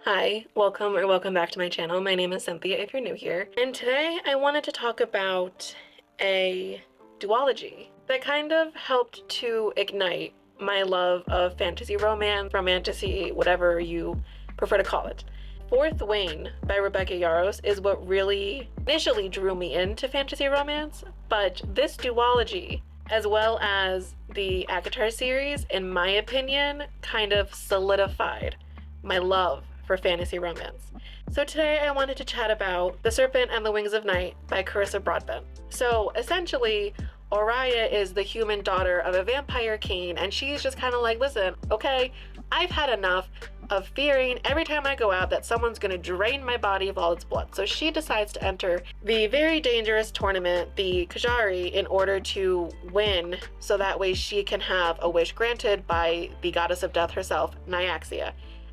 Hi, welcome back to my channel. My name is Cynthia if you're new here. And today I wanted to talk about a duology that kind of helped to ignite my love of fantasy romance, romantasy, whatever you prefer to call it. Fourth Wayne by Rebecca Yarros is what really initially drew me into fantasy romance, but this duology, as well as the ACOTAR series, in my opinion, kind of solidified my love for fantasy romance. So today I wanted to chat about The Serpent and the Wings of Night by Carissa Broadbent. So essentially, Oriya is the human daughter of a vampire king, and she's just kind of like, listen, okay, I've had enough of fearing every time I go out that someone's gonna drain my body of all its blood. So she decides to enter the very dangerous tournament, the Kajari, in order to win, so that way she can have a wish granted by the goddess of death herself, Nyaxia.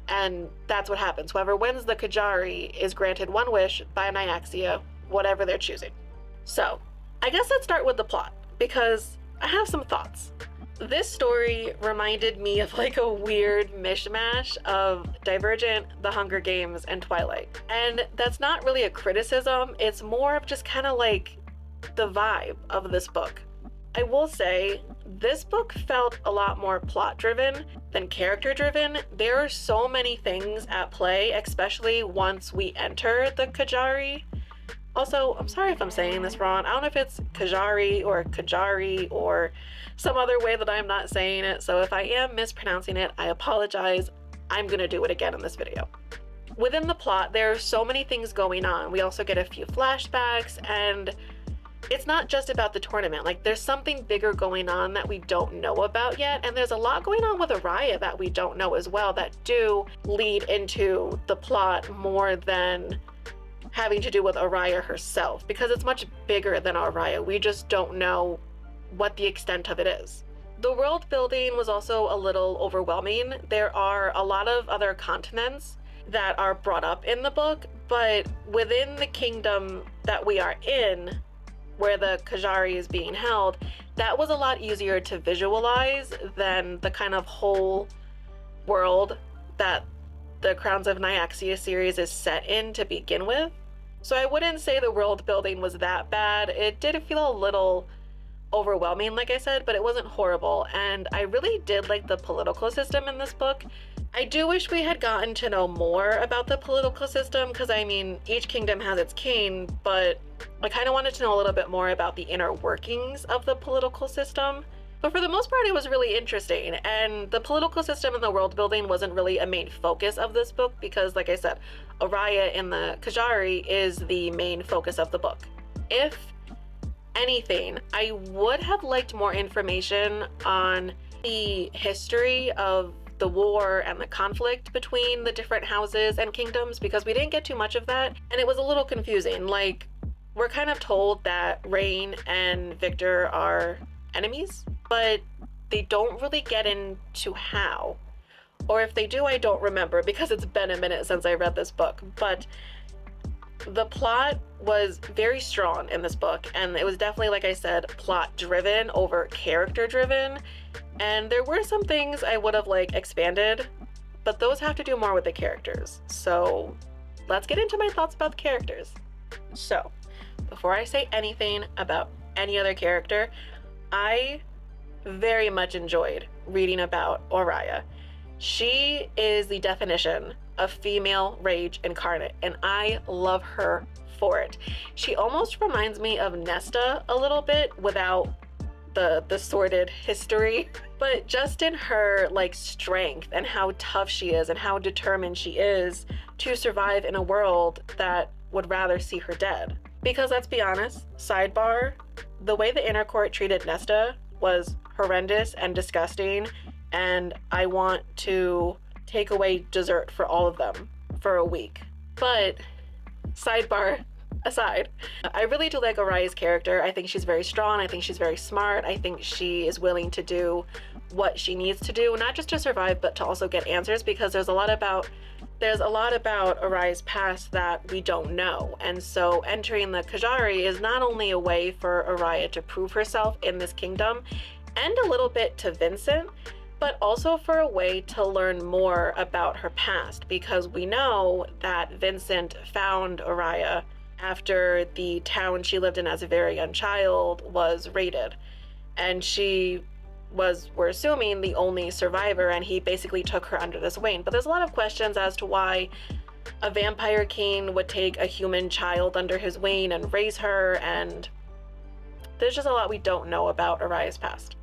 And that's what happens. Whoever wins the Kajari is granted one wish by Nyaxia, whatever they're choosing. So, I guess let's start with the plot, because I have some thoughts. This story reminded me of like a weird mishmash of Divergent, The Hunger Games, and Twilight. And that's not really a criticism, it's more of just kind of like the vibe of this book. I will say, this book felt a lot more plot-driven than character-driven. There are so many things at play, especially once we enter the Kajari. Also, I'm sorry if I'm saying this wrong. I don't know if it's Kajari or some other way that I'm not saying it, so if I am mispronouncing it, I apologize. I'm gonna do it again in this video. Within the plot, there are so many things going on. We also get a few flashbacks, and it's not just about the tournament. Like, there's something bigger going on that we don't know about yet, and there's a lot going on with Oriya that we don't know as well that do lead into the plot more than having to do with Oriya herself, because it's much bigger than Oriya. We just don't know what the extent of it is. The world building was also a little overwhelming. There are a lot of other continents that are brought up in the book, but within the kingdom that we are in, where the Kajari is being held, that was a lot easier to visualize than the kind of whole world that the Crowns of Nyaxia series is set in to begin with. So I wouldn't say the world building was that bad. It did feel a little overwhelming, like I said, but it wasn't horrible. And I really did like the political system in this book. I do wish we had gotten to know more about the political system, because I mean, each kingdom has its king, but I kind of wanted to know a little bit more about the inner workings of the political system. But for the most part, it was really interesting, and the political system and the world building wasn't really a main focus of this book, because like I said, Oriya in the Kajari is the main focus of the book. If anything, I would have liked more information on the history of the war and the conflict between the different houses and kingdoms, because we didn't get too much of that, and it was a little confusing. Like, we're kind of told that Rain and Victor are enemies, but they don't really get into how. Or if they do, I don't remember, because it's been a minute since I read this book. But the plot was very strong in this book, and it was definitely, like I said, plot driven over character driven. And there were some things I would have like expanded, but those have to do more with the characters. So let's get into my thoughts about the characters. So before I say anything about any other character, I very much enjoyed reading about Oriya. She is the definition of female rage incarnate, and I love her for it. She almost reminds me of Nesta a little bit without the sordid history, but just in her like strength and how tough she is and how determined she is to survive in a world that would rather see her dead. Because let's be honest, sidebar, the way the inner court treated Nesta was horrendous and disgusting, and I want to take away dessert for all of them for a week. But sidebar aside, I really do like Oriya's character. I think she's very strong. I think she's very smart. I think she is willing to do what she needs to do, not just to survive, but to also get answers, because there's a lot about Oriya's past that we don't know. And so entering the Kajari is not only a way for Oriya to prove herself in this kingdom, and a little bit to Vincent, but also for a way to learn more about her past, because we know that Vincent found Oriya after the town she lived in as a very young child was raided, and she was, we're assuming, the only survivor, and he basically took her under this wing. But there's a lot of questions as to why a vampire king would take a human child under his wing and raise her, and there's just a lot we don't know about Oriya's past.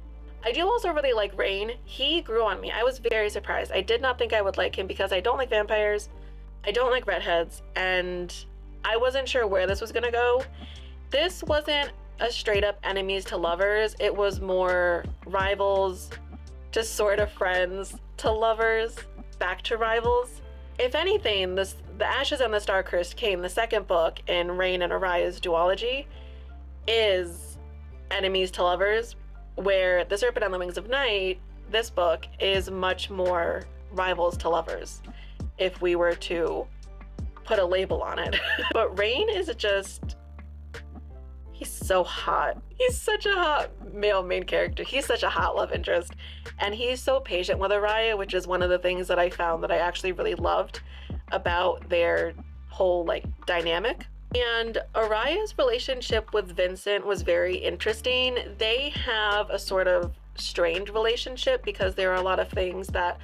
I do also really like Rain. He grew on me. I was very surprised. I did not think I would like him because I don't like vampires, I don't like redheads, and I wasn't sure where this was gonna go. This wasn't a straight up enemies to lovers. It was more rivals to sort of friends to lovers back to rivals. If anything, The Ashes and the Star-Cursed King, the second book in Rain and Oriya's duology, is enemies to lovers, where The Serpent and the Wings of Night, this book, is much more rivals to lovers, if we were to put a label on it. But Rain is just, he's so hot. He's such a hot male main character. He's such a hot love interest. And he's so patient with Oriya, which is one of the things that I found that I actually really loved about their whole like dynamic. And Oriya's relationship with Vincent was very interesting. They have a sort of strained relationship because there are a lot of things that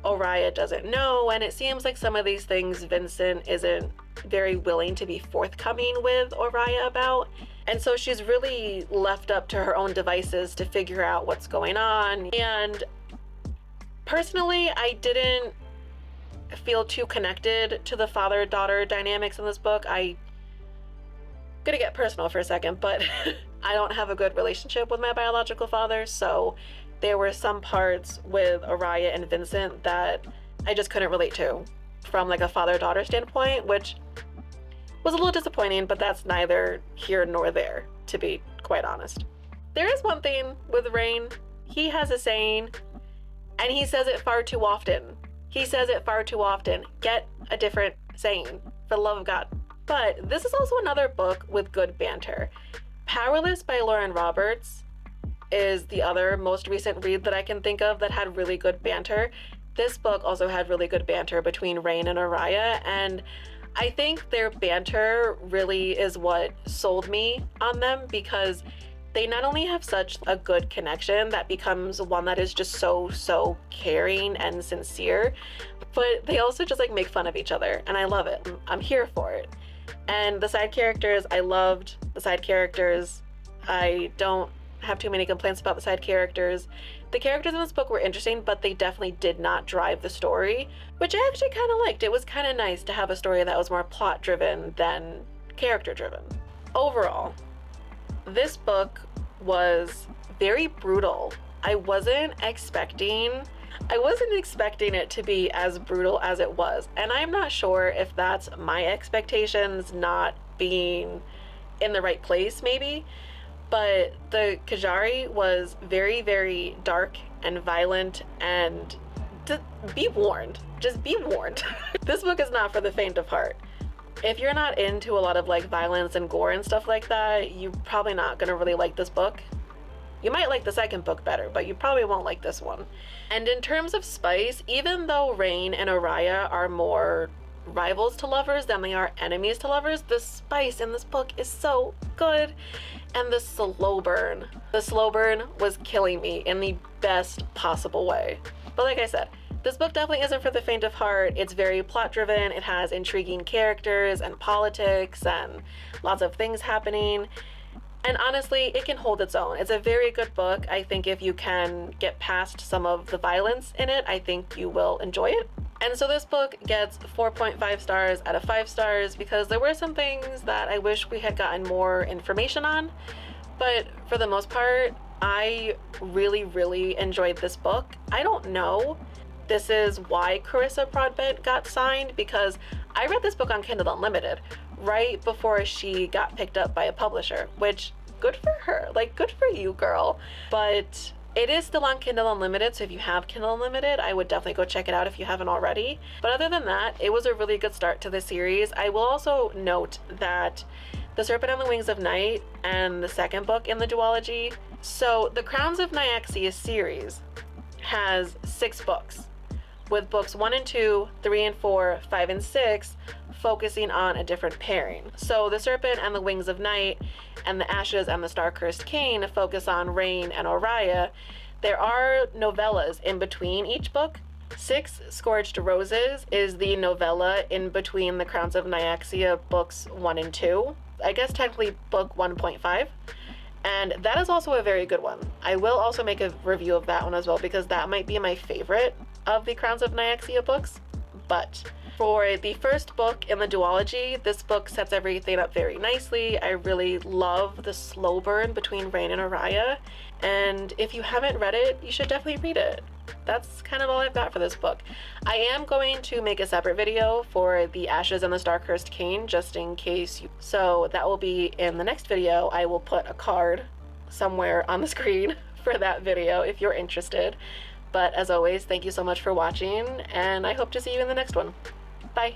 Oriya doesn't know, and it seems like some of these things Vincent isn't very willing to be forthcoming with Oriya about. And so she's really left up to her own devices to figure out what's going on. And personally, I didn't feel too connected to the father-daughter dynamics in this book. I'm gonna get personal for a second, but I don't have a good relationship with my biological father, so there were some parts with Oriya and Vincent that I just couldn't relate to from like a father-daughter standpoint, which was a little disappointing, but that's neither here nor there, to be quite honest. There is one thing with Rain. He has a saying, and he says it far too often. He says it far too often. Get a different saying, for the love of God. But this is also another book with good banter. Powerless by Lauren Roberts is the other most recent read that I can think of that had really good banter. This book also had really good banter between Rain and Oriya, and I think their banter really is what sold me on them, because they not only have such a good connection that becomes one that is just so caring and sincere, but they also just like make fun of each other, and I love it. I'm here for it. And the side characters, I loved the side characters. I don't have too many complaints about the side characters. The characters in this book were interesting, but they definitely did not drive the story, which I actually kind of liked. It was kind of nice to have a story that was more plot driven than character driven. Overall, this book was very brutal. I wasn't expecting it to be as brutal as it was, and I'm not sure if that's my expectations not being in the right place maybe, but the Kajari was very, very dark and violent, and be warned, just be warned. This book is not for the faint of heart. If you're not into a lot of like violence and gore and stuff like that, you're probably not gonna really like this book. You might like the second book better, but you probably won't like this one. And in terms of spice, even though Rain and Oriya are more rivals to lovers than they are enemies to lovers, the spice in this book is so good. And the slow burn was killing me in the best possible way. But like I said, this book definitely isn't for the faint of heart. It's very plot driven. It has intriguing characters and politics and lots of things happening. And honestly, it can hold its own. It's a very good book. I think if you can get past some of the violence in it, I think you will enjoy it. And so this book gets 4.5 stars out of 5 stars because there were some things that I wish we had gotten more information on. But for the most part, I really, really enjoyed this book. I don't know. This is why Carissa Broadbent got signed, because I read this book on Kindle Unlimited right before she got picked up by a publisher, which good for her, like good for you, girl. But it is still on Kindle Unlimited, so if you have Kindle Unlimited, I would definitely go check it out if you haven't already. But other than that, it was a really good start to the series. I will also note that The Serpent and the Wings of Night and the second book in the duology, so the Crowns of Nyaxia series has 6 books, with books 1 and 2, 3 and 4, 5 and 6 focusing on a different pairing. So The Serpent and the Wings of Night and The Ashes and the Star-Cursed Cane focus on Rain and Oriah. There are novellas in between each book. 6 Scorched Roses is the novella in between the Crowns of Nyaxia books 1 and 2. I guess technically book 1.5. And that is also a very good one. I will also make a review of that one as well, because that might be my favorite of the Crowns of Nyaxia books. But for the first book in the duology, this book sets everything up very nicely. I really love the slow burn between Rain and Oriah, and if you haven't read it, you should definitely read it. That's kind of all I've got for this book. I am going to make a separate video for The Ashes and the Star-Cursed Cane, just in case so that will be in the next video. I will put a card somewhere on the screen for that video if you're interested. But as always, thank you so much for watching, and I hope to see you in the next one. Bye.